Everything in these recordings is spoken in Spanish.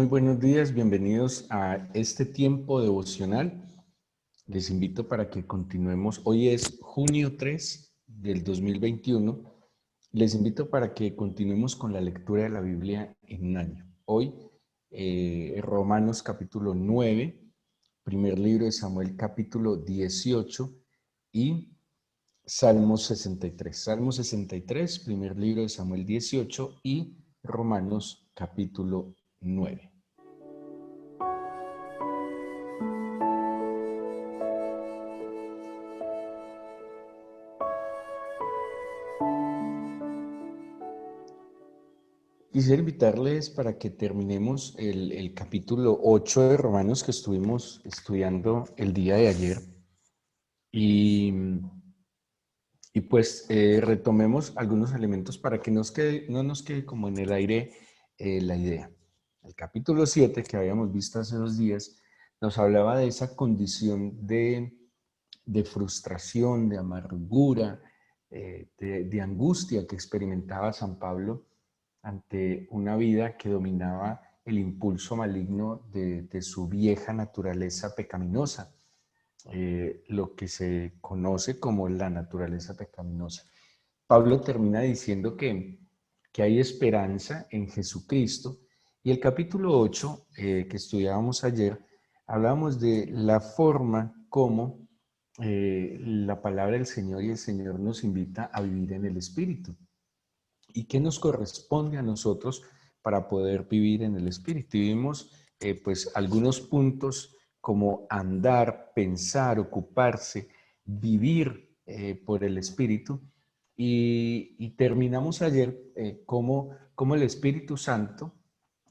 Muy buenos días, bienvenidos a este tiempo devocional. Les invito para que continuemos. Hoy es junio 3 del 2021. Les invito para que continuemos con la lectura de la Biblia en un año. Hoy, Romanos capítulo 9, primer libro de Samuel capítulo 18 y Salmos 63. Salmos 63, primer libro de Samuel 18 y Romanos capítulo 9. Quisiera invitarles para que terminemos el capítulo 8 de Romanos que estuvimos estudiando el día de ayer y, y pues retomemos algunos elementos para que no nos quede como en el aire la idea. El capítulo 7 que habíamos visto hace 2 días nos hablaba de esa condición de frustración, de amargura, de angustia que experimentaba San Pablo ante una vida que dominaba el impulso maligno de su vieja naturaleza pecaminosa, lo que se conoce como la naturaleza pecaminosa. Pablo termina diciendo que hay esperanza en Jesucristo, y el capítulo 8 que estudiábamos ayer, hablábamos de la forma como la palabra del Señor y el Señor nos invita a vivir en el Espíritu. ¿Y qué nos corresponde a nosotros para poder vivir en el Espíritu? Y vimos pues algunos puntos como andar, pensar, ocuparse, vivir por el Espíritu. Y terminamos ayer cómo el Espíritu Santo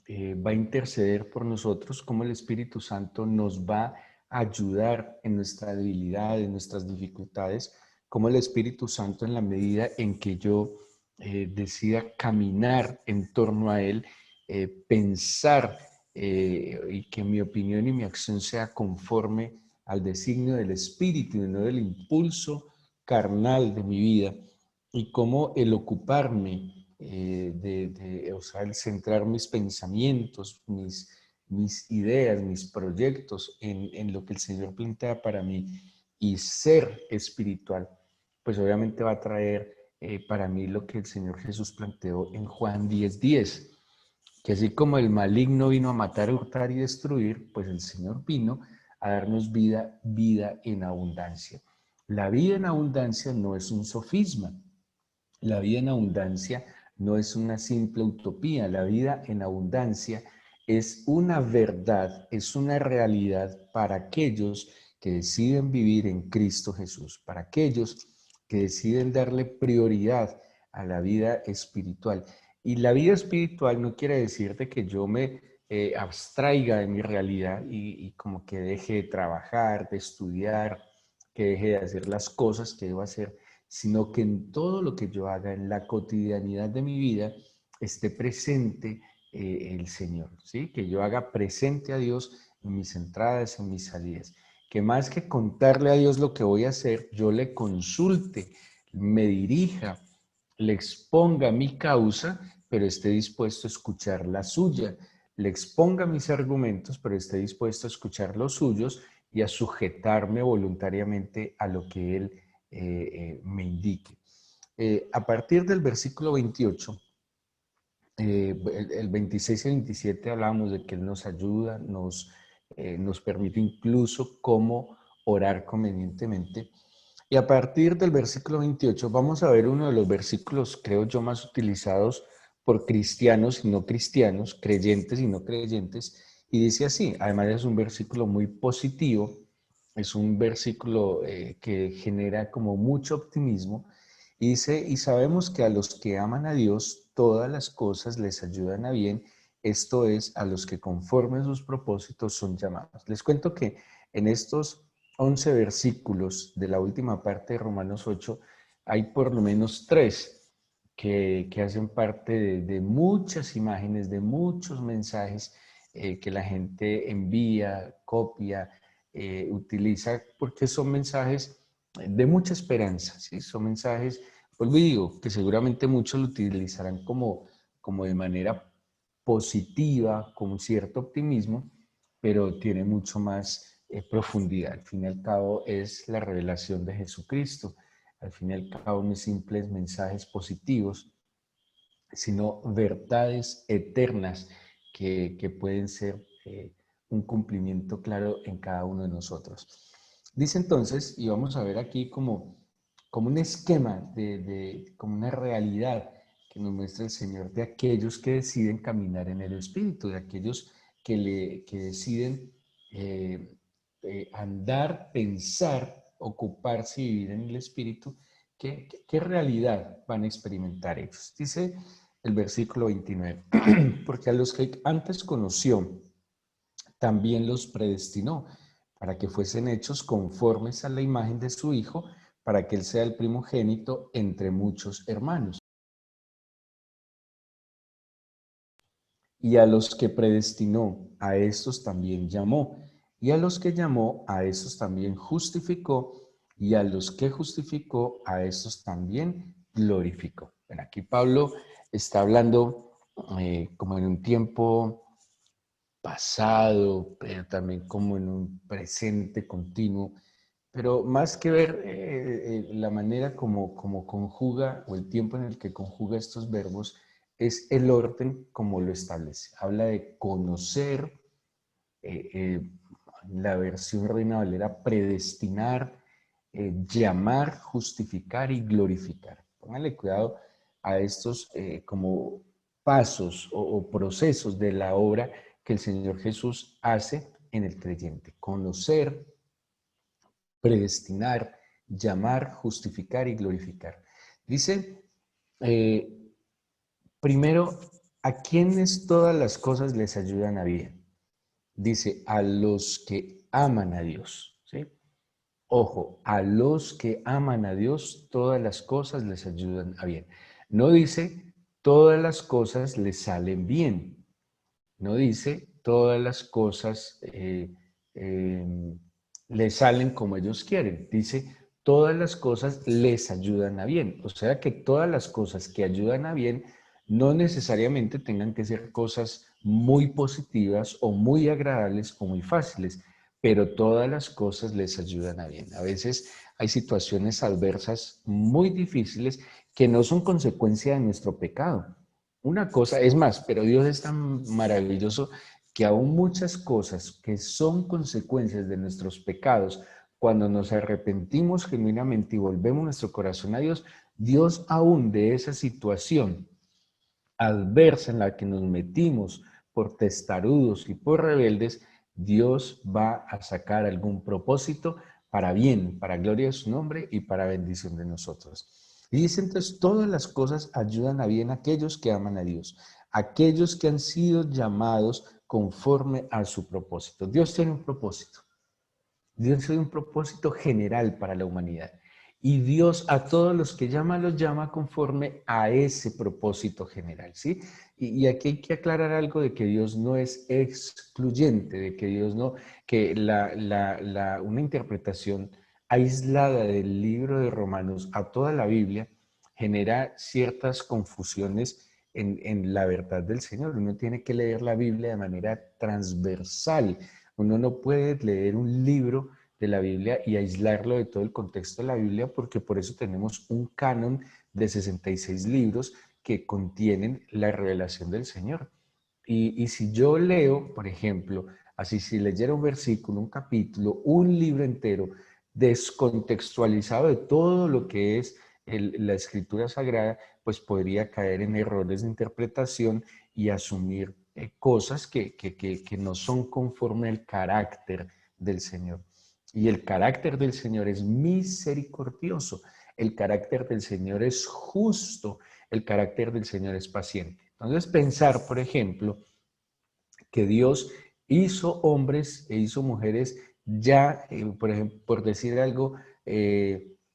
va a interceder por nosotros, cómo el Espíritu Santo nos va a ayudar en nuestra debilidad, en nuestras dificultades, cómo el Espíritu Santo, en la medida en que yo decida caminar en torno a Él, pensar y que mi opinión y mi acción sea conforme al designio del Espíritu y no del impulso carnal de mi vida, y cómo el ocuparme, o sea, el centrar mis pensamientos, mis ideas, mis proyectos en lo que el Señor plantea para mí y ser espiritual, pues obviamente va a traer para mí lo que el Señor Jesús planteó en Juan 10:10, que así como el maligno vino a matar, hurtar y destruir, pues el Señor vino a darnos vida, vida en abundancia. La vida en abundancia no es un sofisma, la vida en abundancia no es una simple utopía, la vida en abundancia es una verdad, es una realidad para aquellos que deciden vivir en Cristo Jesús, para aquellos que deciden darle prioridad a la vida espiritual. Y la vida espiritual no quiere decir de que yo me abstraiga de mi realidad y como que deje de trabajar, de estudiar, que deje de hacer las cosas que debo hacer, sino que en todo lo que yo haga, en la cotidianidad de mi vida, esté presente el Señor, ¿sí? Que yo haga presente a Dios en mis entradas, en mis salidas. Que más que contarle a Dios lo que voy a hacer, yo le consulte, me dirija, le exponga mi causa, pero esté dispuesto a escuchar la suya. Le exponga mis argumentos, pero esté dispuesto a escuchar los suyos y a sujetarme voluntariamente a lo que Él me indique. A partir del versículo 28, el 26 y 27 hablamos de que Él nos ayuda, nos permite incluso cómo orar convenientemente. Y a partir del versículo 28 vamos a ver uno de los versículos, creo yo, más utilizados por cristianos y no cristianos, creyentes y no creyentes, y dice así. Además es un versículo muy positivo, es un versículo que genera como mucho optimismo, y dice: y sabemos que a los que aman a Dios todas las cosas les ayudan a bien, esto es, a los que conforme a sus propósitos son llamados. Les cuento que en estos 11 versículos de la última parte de Romanos 8 hay por lo menos 3 que hacen parte de muchas imágenes, de muchos mensajes que la gente envía, copia, utiliza, porque son mensajes de mucha esperanza, ¿sí? Son mensajes, vuelvo y digo, que seguramente muchos lo utilizarán como de manera positiva, con cierto optimismo, pero tiene mucho más profundidad. Al fin y al cabo es la revelación de Jesucristo. Al fin y al cabo no es simples mensajes positivos, sino verdades eternas que pueden ser un cumplimiento claro en cada uno de nosotros. Dice entonces, y vamos a ver aquí como un esquema, como una realidad que nos muestra el Señor de aquellos que deciden caminar en el Espíritu, de aquellos que deciden andar, pensar, ocuparse y vivir en el Espíritu. ¿Qué realidad van a experimentar ellos? Dice el versículo 29, porque a los que antes conoció, también los predestinó para que fuesen hechos conformes a la imagen de su Hijo, para que Él sea el primogénito entre muchos hermanos. Y a los que predestinó, a estos también llamó. Y a los que llamó, a estos también justificó. Y a los que justificó, a estos también glorificó. Bueno, aquí Pablo está hablando como en un tiempo pasado, pero también como en un presente continuo. Pero más que ver la manera como conjuga o el tiempo en el que conjuga estos verbos, es el orden como lo establece. Habla de conocer, eh, eh, la versión Reina Valera, predestinar, llamar, justificar y glorificar. Póngale cuidado a estos como pasos o procesos de la obra que el Señor Jesús hace en el creyente. Conocer, predestinar, llamar, justificar y glorificar. Dice, eh, primero, ¿a quienes todas las cosas les ayudan a bien? Dice, a los que aman a Dios, ¿sí? Ojo, a los que aman a Dios, todas las cosas les ayudan a bien. No dice, todas las cosas les salen bien. No dice, todas las cosas les salen como ellos quieren. Dice, todas las cosas les ayudan a bien. O sea que todas las cosas que ayudan a bien no necesariamente tengan que ser cosas muy positivas o muy agradables o muy fáciles, pero todas las cosas les ayudan a bien. A veces hay situaciones adversas muy difíciles que no son consecuencia de nuestro pecado. Una cosa, es más, pero Dios es tan maravilloso que aún muchas cosas que son consecuencias de nuestros pecados, cuando nos arrepentimos genuinamente y volvemos nuestro corazón a Dios, Dios aún de esa situación adversa en la que nos metimos por testarudos y por rebeldes, Dios va a sacar algún propósito para bien, para gloria de su nombre y para bendición de nosotros. Y dice entonces, todas las cosas ayudan a bien a aquellos que aman a Dios, aquellos que han sido llamados conforme a su propósito. Dios tiene un propósito. Dios tiene un propósito general para la humanidad. Y Dios a todos los que llama, los llama conforme a ese propósito general, ¿sí? Y aquí hay que aclarar algo de que Dios no es excluyente, de que Dios no, que una interpretación aislada del libro de Romanos a toda la Biblia genera ciertas confusiones en la verdad del Señor. Uno tiene que leer la Biblia de manera transversal. Uno no puede leer un libro de la Biblia y aislarlo de todo el contexto de la Biblia, porque por eso tenemos un canon de 66 libros que contienen la revelación del Señor. Y si yo leo, por ejemplo, así si leyera un versículo, un capítulo, un libro entero, descontextualizado de todo lo que es la escritura sagrada, pues podría caer en errores de interpretación y asumir cosas que no son conforme al carácter del Señor. Y el carácter del Señor es misericordioso, el carácter del Señor es justo, el carácter del Señor es paciente. Entonces pensar, por ejemplo, que Dios hizo hombres e hizo mujeres ya, por ejemplo, por decir algo,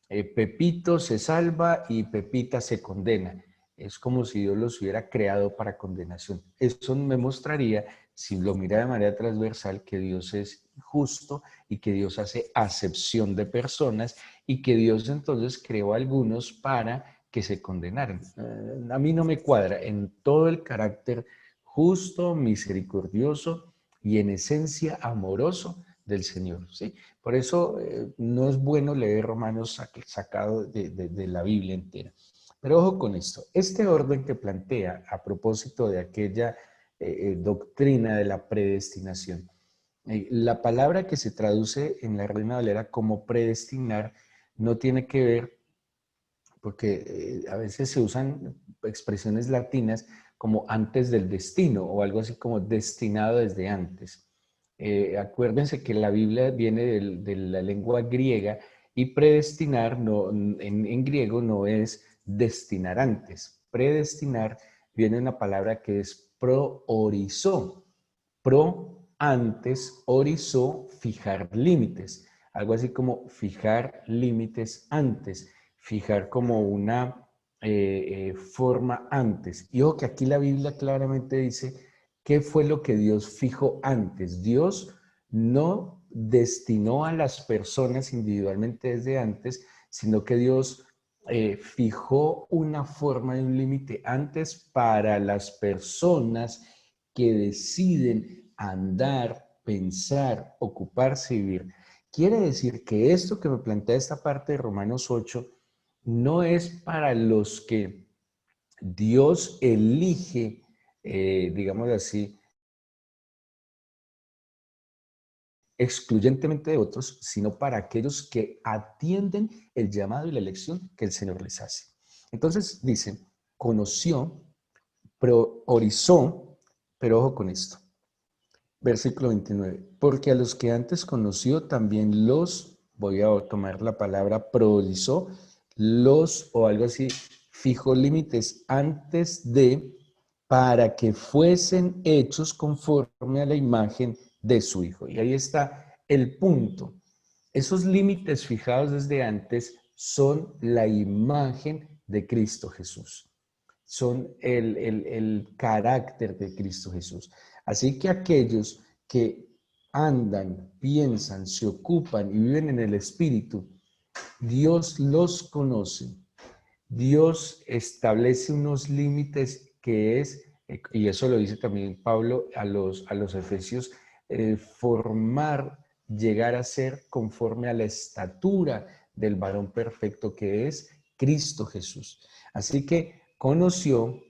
Pepito se salva y Pepita se condena. Es como si Dios los hubiera creado para condenación. Eso me mostraría, si lo mira de manera transversal, que Dios es justo y que Dios hace acepción de personas y que Dios entonces creó a algunos para que se condenaran. A mí no me cuadra en todo el carácter justo, misericordioso y en esencia amoroso del Señor, ¿sí? Por eso no es bueno leer Romanos sacado de la Biblia entera. Pero ojo con esto, este orden que plantea a propósito de aquella doctrina de la predestinación, la palabra que se traduce en la Reina Valera como predestinar no tiene que ver, porque a veces se usan expresiones latinas como antes del destino o algo así como destinado desde antes. Acuérdense que la Biblia viene de la lengua griega y predestinar no, en griego no es destinar antes. Predestinar viene de una palabra que es proorizo. Pro, antes, orizo, fijar límites. Algo así como fijar límites antes, fijar como una forma antes. Y ojo que aquí la Biblia claramente dice qué fue lo que Dios fijó antes. Dios no destinó a las personas individualmente desde antes, sino que Dios fijó una forma y un límite antes para las personas que deciden andar, pensar, ocuparse y vivir. Quiere decir que esto que me plantea esta parte de Romanos 8 no es para los que Dios elige, digamos así, excluyentemente de otros, sino para aquellos que atienden el llamado y la elección que el Señor les hace. Entonces dice, conoció, priorizó, pero ojo con esto, versículo 29. Porque a los que antes conoció también los, voy a tomar la palabra priorizó, los o algo así, fijó límites antes de, para que fuesen hechos conforme a la imagen de su Hijo. Y ahí está el punto. Esos límites fijados desde antes son la imagen de Cristo Jesús. Son el carácter de Cristo Jesús. Así que aquellos que andan, piensan, se ocupan y viven en el Espíritu, Dios los conoce. Dios establece unos límites que es, y eso lo dice también Pablo a los Efesios, formar, llegar a ser conforme a la estatura del varón perfecto que es Cristo Jesús. Así que conoció,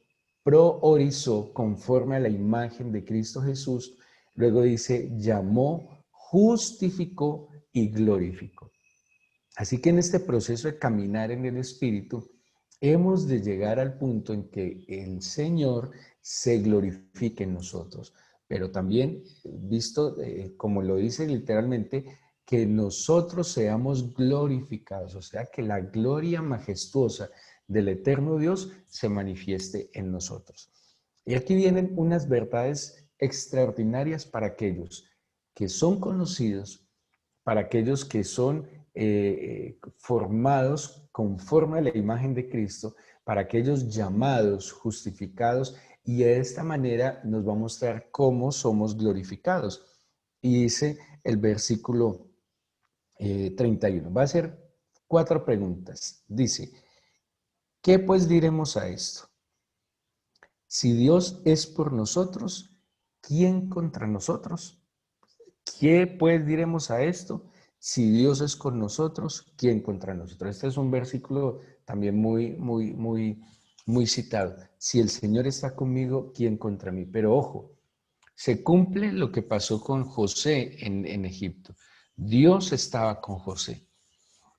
priorizó conforme a la imagen de Cristo Jesús, luego dice, llamó, justificó y glorificó. Así que en este proceso de caminar en el Espíritu, hemos de llegar al punto en que el Señor se glorifique en nosotros, pero también, visto como lo dice literalmente, que nosotros seamos glorificados, o sea, que la gloria majestuosa del eterno Dios se manifieste en nosotros. Y aquí vienen unas verdades extraordinarias para aquellos que son conocidos, para aquellos que son formados conforme a la imagen de Cristo, para aquellos llamados, justificados, y de esta manera nos va a mostrar cómo somos glorificados. Y dice el versículo 31, va a ser 4 preguntas. Dice, ¿qué pues diremos a esto? Si Dios es por nosotros, ¿quién contra nosotros? ¿Qué pues diremos a esto? Si Dios es con nosotros, ¿quién contra nosotros? Este es un versículo también muy citado. Si el Señor está conmigo, ¿quién contra mí? Pero ojo, se cumple lo que pasó con José en Egipto. Dios estaba con José,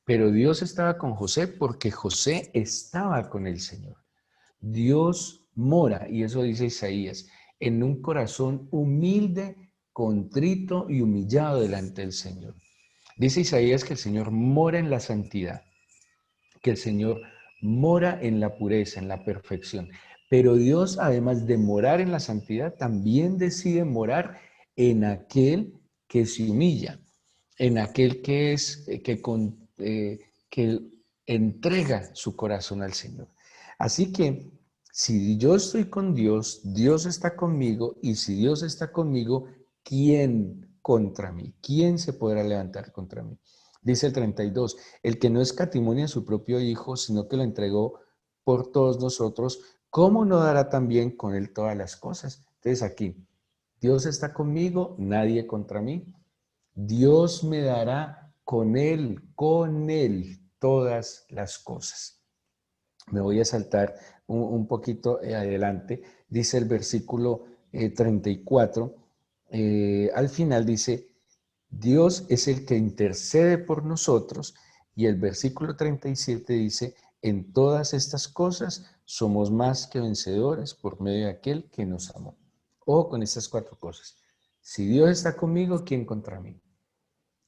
pero Dios estaba con José porque José estaba con el Señor. Dios mora, y eso dice Isaías, en un corazón humilde, contrito y humillado delante del Señor. Dice Isaías que el Señor mora en la santidad, que el Señor mora en la pureza, en la perfección. Pero Dios, además de morar en la santidad, también decide morar en aquel que se humilla, en aquel que es que entrega su corazón al Señor. Así que si yo estoy con Dios, Dios está conmigo, y si Dios está conmigo, ¿quién contra mí? ¿Quién se podrá levantar contra mí? Dice el 32, el que no escatimó a su propio Hijo, sino que lo entregó por todos nosotros, ¿cómo no dará también con él todas las cosas? Entonces aquí, Dios está conmigo, nadie contra mí. Dios me dará con él, todas las cosas. Me voy a saltar un poquito adelante. Dice el versículo 34, al final dice, Dios es el que intercede por nosotros, y el versículo 37 dice, en todas estas cosas somos más que vencedores por medio de aquel que nos amó. Ojo con estas cuatro cosas. Si Dios está conmigo, ¿quién contra mí?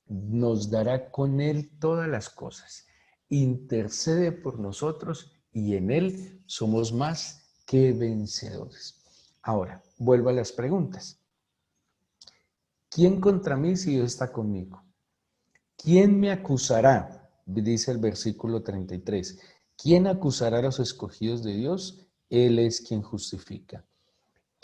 Nos dará con él todas las cosas. Intercede por nosotros y en él somos más que vencedores. Ahora, vuelvo a las preguntas. ¿Quién contra mí si Dios está conmigo? ¿Quién me acusará? Dice el versículo 33. ¿Quién acusará a los escogidos de Dios? Él es quien justifica.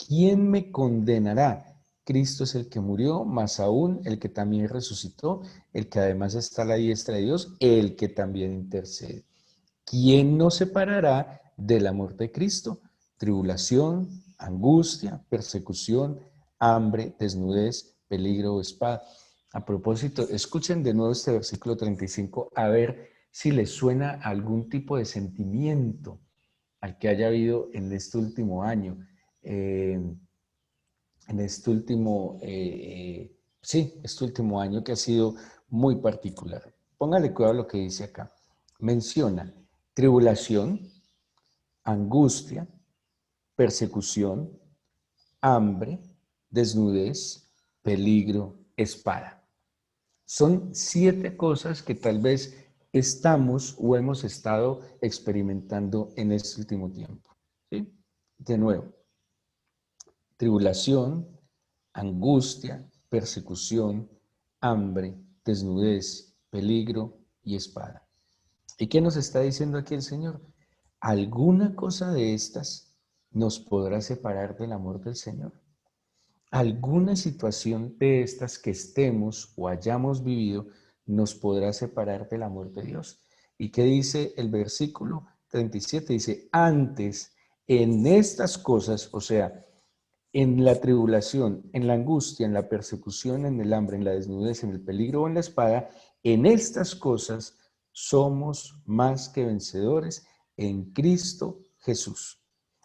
¿Quién me condenará? Cristo es el que murió, más aún el que también resucitó, el que además está a la diestra de Dios, el que también intercede. ¿Quién nos separará del amor de Cristo? Tribulación, angustia, persecución, hambre, desnudez, peligro o espada. A propósito, escuchen de nuevo este versículo 35 a ver si les suena algún tipo de sentimiento al que haya habido en este último año. En este este último año que ha sido muy particular. Póngale cuidado a lo que dice acá. Menciona tribulación, angustia, persecución, hambre, desnudez, peligro, espada. Son 7 cosas que tal vez estamos o hemos estado experimentando en este último tiempo. ¿Sí? De nuevo, tribulación, angustia, persecución, hambre, desnudez, peligro y espada. ¿Y qué nos está diciendo aquí el Señor? ¿Alguna cosa de estas nos podrá separar del amor del Señor? ¿Alguna situación de estas que estemos o hayamos vivido nos podrá separar del amor de Dios? ¿Y qué dice el versículo 37? Dice, antes en estas cosas, o sea, en la tribulación, en la angustia, en la persecución, en el hambre, en la desnudez, en el peligro o en la espada, en estas cosas somos más que vencedores en Cristo Jesús,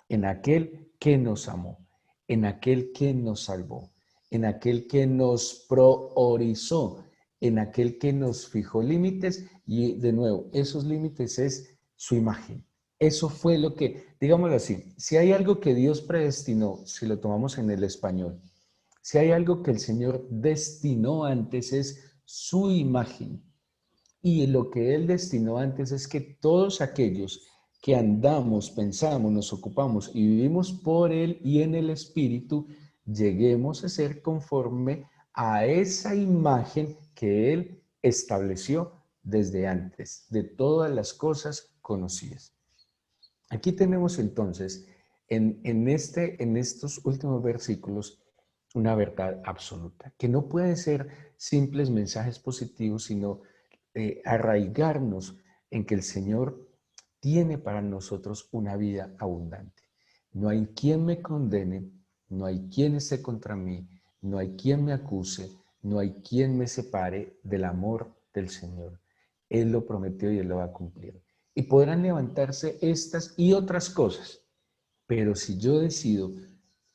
en aquel que nos amó, en aquel que nos salvó, en aquel que nos priorizó, en aquel que nos fijó límites y de nuevo, esos límites es su imagen. Eso fue lo que, digámoslo así, si hay algo que Dios predestinó, si lo tomamos en el español, si hay algo que el Señor destinó antes es su imagen. Y lo que Él destinó antes es que todos aquellos que andamos, pensamos, nos ocupamos y vivimos por Él y en el Espíritu, lleguemos a ser conforme a esa imagen que Él estableció desde antes, de todas las cosas conocidas. Aquí tenemos entonces en estos últimos versículos una verdad absoluta, que no pueden ser simples mensajes positivos, sino arraigarnos en que el Señor tiene para nosotros una vida abundante. No hay quien me condene, no hay quien esté contra mí, no hay quien me acuse, no hay quien me separe del amor del Señor. Él lo prometió y Él lo va a cumplir. Y podrán levantarse estas y otras cosas, pero si yo decido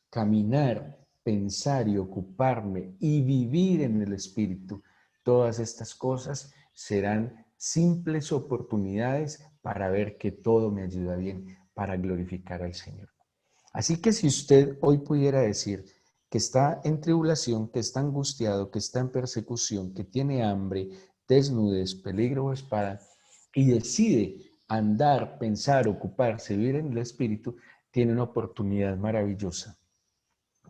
caminar, pensar y ocuparme y vivir en el Espíritu, todas estas cosas serán simples oportunidades para ver que todo me ayuda bien, para glorificar al Señor. Así que si usted hoy pudiera decir que está en tribulación, que está angustiado, que está en persecución, que tiene hambre, desnudez, peligro o espada, y decide andar, pensar, ocuparse, vivir en el Espíritu, tiene una oportunidad maravillosa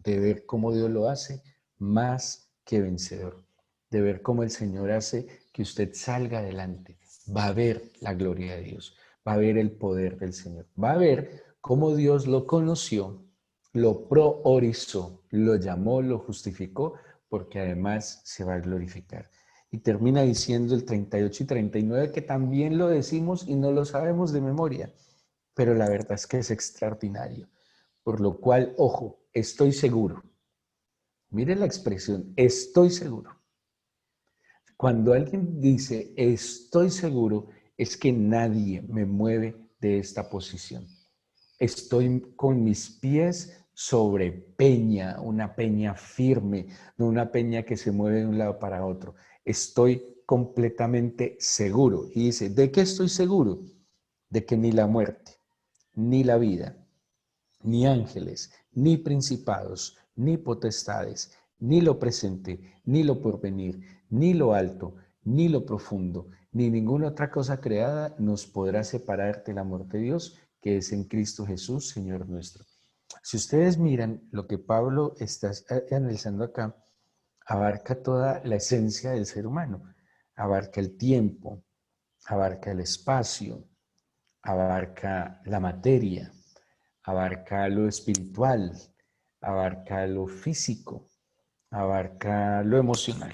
de ver cómo Dios lo hace más que vencedor, de ver cómo el Señor hace que usted salga adelante. Va a ver la gloria de Dios, va a ver el poder del Señor, va a ver cómo Dios lo conoció, lo priorizó, lo llamó, lo justificó, porque además se va a glorificar. Y termina diciendo el 38 y 39 que también lo decimos y no lo sabemos de memoria, pero la verdad es que es extraordinario. Por lo cual, ojo, estoy seguro. Mire la expresión, estoy seguro. Cuando alguien dice estoy seguro, es que nadie me mueve de esta posición. Estoy con mis pies sobre peña, una peña firme, no una peña que se mueve de un lado para otro. Estoy completamente seguro. Y dice, ¿de qué estoy seguro? De que ni la muerte, ni la vida, ni ángeles, ni principados, ni potestades, ni lo presente, ni lo porvenir, ni lo alto, ni lo profundo, ni ninguna otra cosa creada nos podrá separar del amor de Dios que es en Cristo Jesús, Señor nuestro. Si ustedes miran lo que Pablo está analizando acá, abarca toda la esencia del ser humano, abarca el tiempo, abarca el espacio, abarca la materia, abarca lo espiritual, abarca lo físico, abarca lo emocional.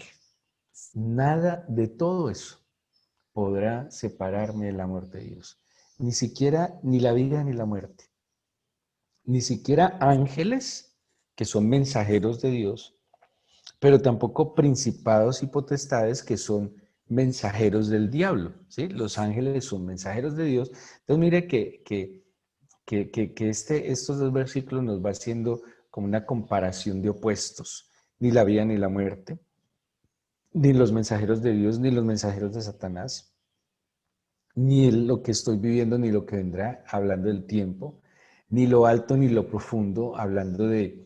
Nada de todo eso podrá separarme del amor de Dios. Ni siquiera ni la vida ni la muerte. Ni siquiera ángeles, que son mensajeros de Dios, pero tampoco principados y potestades, que son mensajeros del diablo. ¿Sí? Los ángeles son mensajeros de Dios. Entonces mire que estos dos versículos nos va haciendo como una comparación de opuestos. Ni la vida ni la muerte, ni los mensajeros de Dios, ni los mensajeros de Satanás, ni lo que estoy viviendo, ni lo que vendrá, hablando del tiempo, ni lo alto, ni lo profundo, hablando de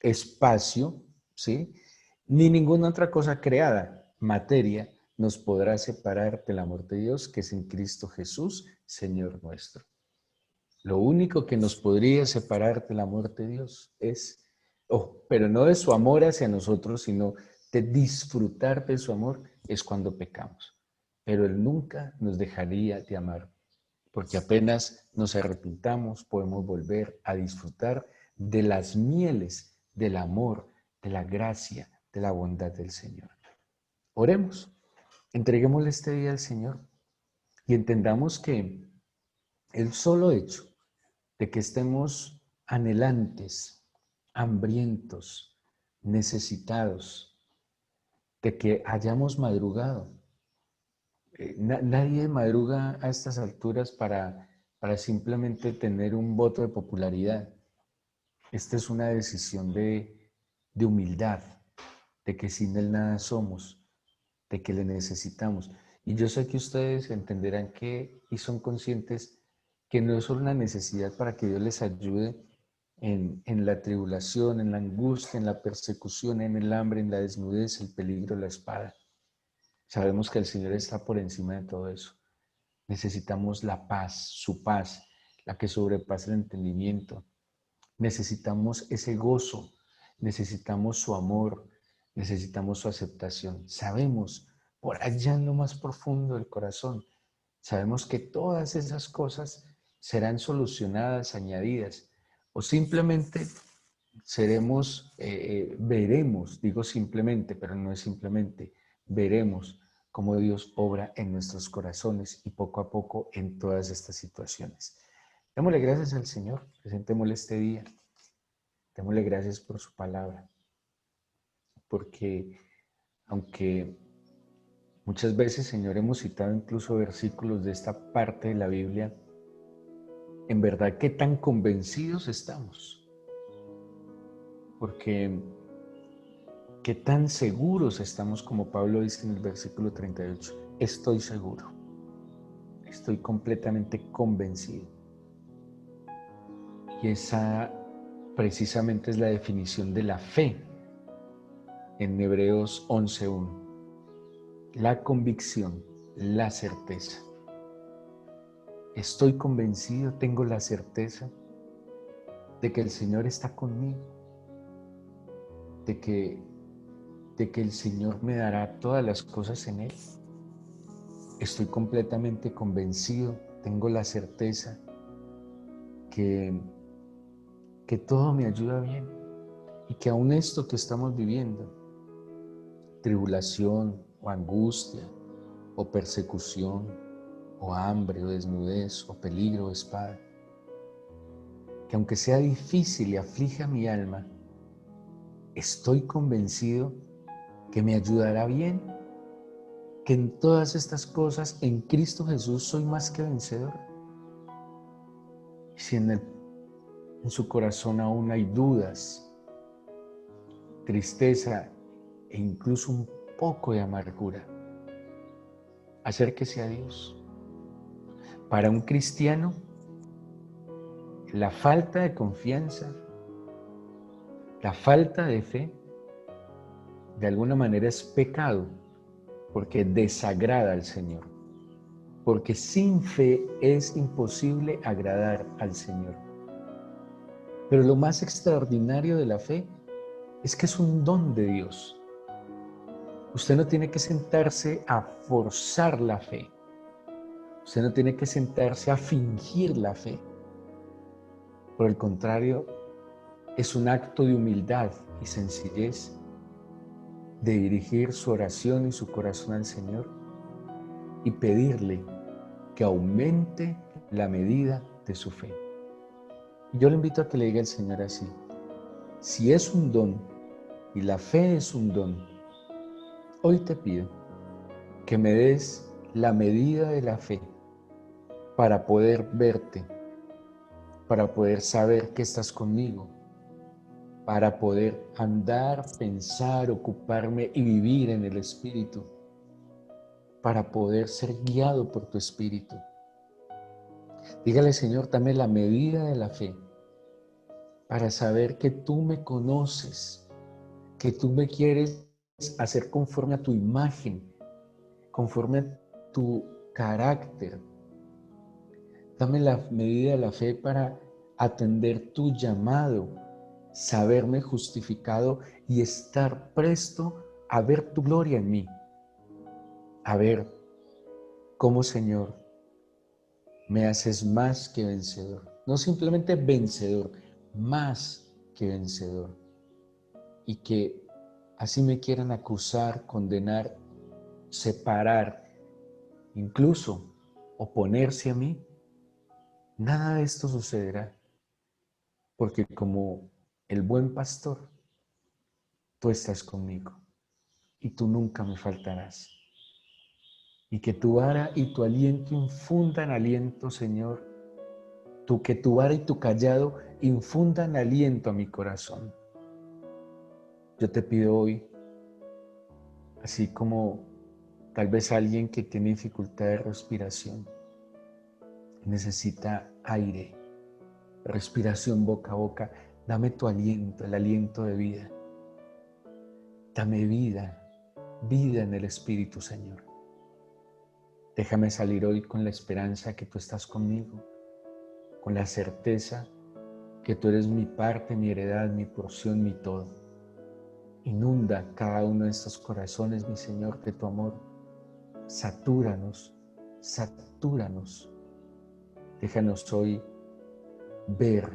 espacio, ¿sí? Ni ninguna otra cosa creada, materia, nos podrá separar del amor de Dios que es en Cristo Jesús, Señor nuestro. Lo único que nos podría separar del amor de Dios es, pero no de su amor hacia nosotros, sino de disfrutar de su amor, es cuando pecamos. Pero Él nunca nos dejaría de amar, porque apenas nos arrepintamos, podemos volver a disfrutar de las mieles del amor, de la gracia, de la bondad del Señor. Oremos, entreguémosle este día al Señor y entendamos que el solo hecho de que estemos anhelantes, hambrientos, necesitados, de que hayamos madrugado. Nadie madruga a estas alturas para simplemente tener un voto de popularidad. Esta es una decisión de humildad, de que sin Él nada somos, de que le necesitamos. Y yo sé que ustedes entenderán que y son conscientes que no es solo una necesidad para que Dios les ayude en la tribulación, en la angustia, en la persecución, en el hambre, en la desnudez, el peligro, la espada. Sabemos que el Señor está por encima de todo eso. Necesitamos la paz, su paz, la que sobrepasa el entendimiento. Necesitamos ese gozo, necesitamos su amor, necesitamos su aceptación. Sabemos, por allá en lo más profundo del corazón, sabemos que todas esas cosas serán solucionadas, añadidas, o simplemente veremos, digo simplemente, pero no es simplemente, veremos cómo Dios obra en nuestros corazones y poco a poco en todas estas situaciones. Démosle gracias al Señor, presentémosle este día, démosle gracias por su palabra, porque aunque muchas veces, Señor, hemos citado incluso versículos de esta parte de la Biblia, en verdad, ¿qué tan convencidos estamos? Porque ¿qué tan seguros estamos, como Pablo dice en el versículo 38? Estoy seguro, estoy completamente convencido. Y esa precisamente es la definición de la fe en Hebreos 11:1. La convicción, la certeza. Estoy convencido, tengo la certeza de que el Señor está conmigo, de que el Señor me dará todas las cosas en Él. Estoy completamente convencido, tengo la certeza que todo me ayuda bien y que aún esto que estamos viviendo, tribulación o angustia o persecución o hambre o desnudez o peligro o espada, que aunque sea difícil y aflija mi alma, estoy convencido que me ayudará bien, que en todas estas cosas en Cristo Jesús soy más que vencedor. Si en su corazón aún hay dudas, tristeza e incluso un poco de amargura, acérquese a Dios. Para un cristiano, la falta de confianza, la falta de fe, de alguna manera es pecado, porque desagrada al Señor. Porque sin fe es imposible agradar al Señor. Pero lo más extraordinario de la fe es que es un don de Dios. Usted no tiene que sentarse a forzar la fe. Usted no tiene que sentarse a fingir la fe. Por el contrario, es un acto de humildad y sencillez de dirigir su oración y su corazón al Señor y pedirle que aumente la medida de su fe. Y yo le invito a que le diga al Señor así: si es un don y la fe es un don, hoy te pido que me des la medida de la fe para poder verte, para poder saber que estás conmigo, para poder andar, pensar, ocuparme y vivir en el Espíritu, para poder ser guiado por tu Espíritu. Dígale, Señor, dame la medida de la fe para saber que tú me conoces, que tú me quieres hacer conforme a tu imagen, conforme a tu carácter. Dame la medida de la fe para atender tu llamado, saberme justificado y estar presto a ver tu gloria en mí, a ver cómo, Señor, me haces más que vencedor. No simplemente vencedor, más que vencedor. Y que así me quieran acusar, condenar, separar, incluso oponerse a mí, nada de esto sucederá, porque como el buen pastor, tú estás conmigo y tú nunca me faltarás. Y que tu vara y tu aliento infundan aliento, Señor, que tu vara y tu callado infundan aliento a mi corazón. Yo te pido hoy, así como tal vez alguien que tiene dificultad de respiración, necesita aire, respiración boca a boca, dame tu aliento, el aliento de vida. Dame vida, vida en el Espíritu, Señor. Déjame salir hoy con la esperanza que tú estás conmigo, con la certeza que tú eres mi parte, mi heredad, mi porción, mi todo. Inunda cada uno de estos corazones, mi Señor, de tu amor. Satúranos, satúranos. Déjanos hoy ver,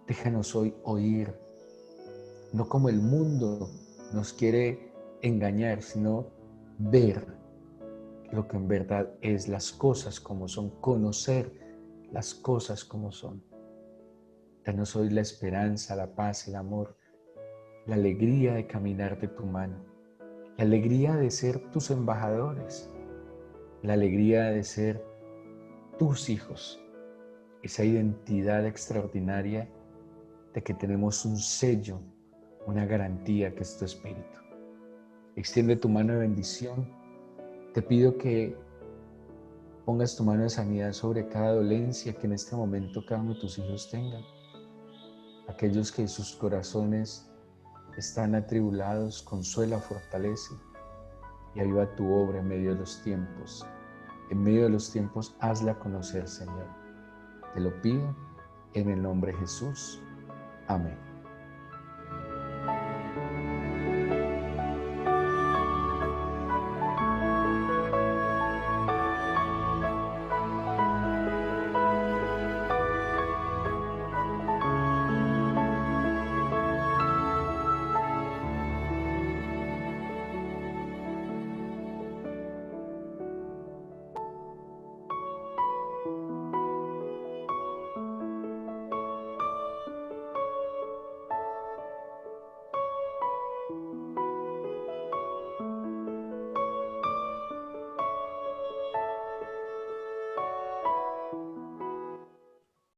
déjanos hoy oír, no como el mundo nos quiere engañar, sino ver lo que en verdad es, las cosas como son, conocer las cosas como son. Danos hoy la esperanza, la paz, el amor, la alegría de caminar de tu mano, la alegría de ser tus embajadores, la alegría de ser tus hijos, esa identidad extraordinaria de que tenemos un sello, una garantía que es tu Espíritu. Extiende tu mano de bendición. Te pido que pongas tu mano de sanidad sobre cada dolencia que en este momento cada uno de tus hijos tengan. Aquellos que sus corazones están atribulados, consuela, fortalece y aviva tu obra en medio de los tiempos. En medio de los tiempos, hazla conocer, Señor. Te lo pido en el nombre de Jesús. Amén.